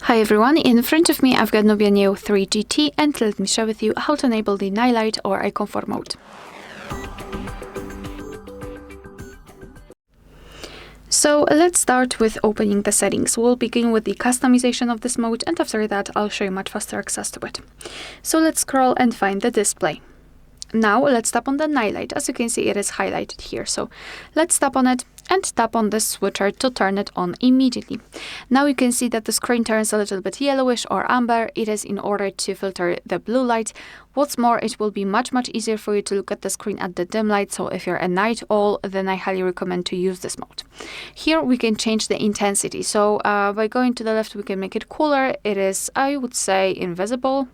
Hi everyone, in front of me I've got Nubia Neo 3 GT and let me share with you how to enable the Nihilite or iComfort mode. So let's start with opening the settings. We'll begin with the customization of this mode, and after that I'll show you much faster access to it. So let's scroll and find the display. Now let's tap on the Nihilite. As you can see, it is highlighted here. So let's tap on it and tap on the switcher to turn it on immediately. Now you can see that the screen turns a little bit yellowish or amber. It is in order to filter the blue light. What's more, it will be much easier for you to look at the screen at the dim light. So if you're a night owl, then I highly recommend to use this mode. Here we can change the intensity. So by going to the left, we can make it cooler. It is, I would say, invisible.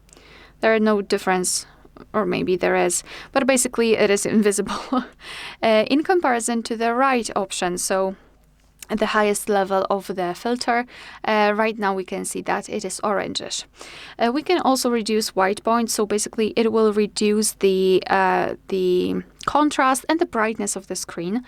There are no difference. Or maybe there is, but basically it is invisible in comparison to the right option. So at the highest level of the filter, right now we can see that it is orangish. We can also reduce white points, so basically it will reduce the contrast and the brightness of the screen,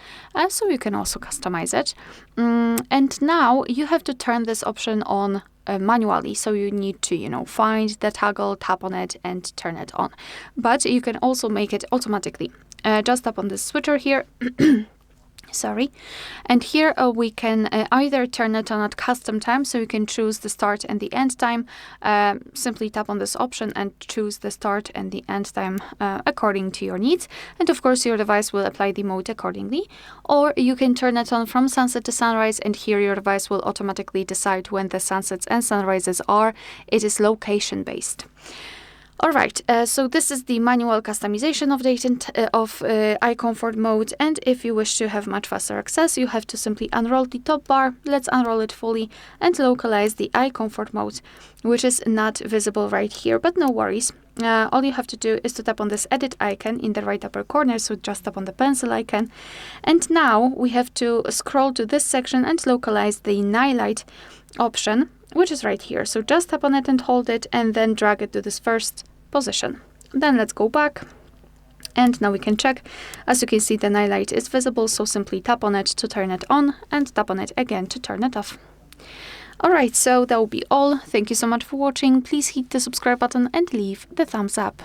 so you can also customize it. And now you have to turn this option on manually, so you need to find the toggle, tap on it and turn it on, but you can also make it automatically. Just tap on the switcher here sorry, and here we can either turn it on at custom time, so you can choose the start and the end time. Simply tap on this option and choose the start and the end time according to your needs, and of course your device will apply the mode accordingly. Or you can turn it on from sunset to sunrise, and here your device will automatically decide when the sunsets and sunrises are. It is location based. Alright, so this is the manual customization of iComfort mode, and if you wish to have much faster access, you have to simply unroll the top bar. Let's unroll it fully and localize the iComfort mode, which is not visible right here, but no worries. All you have to do is to tap on this edit icon in the right upper corner, so just tap on the pencil icon. And now we have to scroll to this section and localize the Nihilite option, which is right here. So just tap on it and hold it, and then drag it to this first position. Then let's go back, and now we can check. As you can see, the Nihilite is visible, so simply tap on it to turn it on and tap on it again to turn it off. Alright, so that will be all. Thank you so much for watching. Please hit the subscribe button and leave the thumbs up.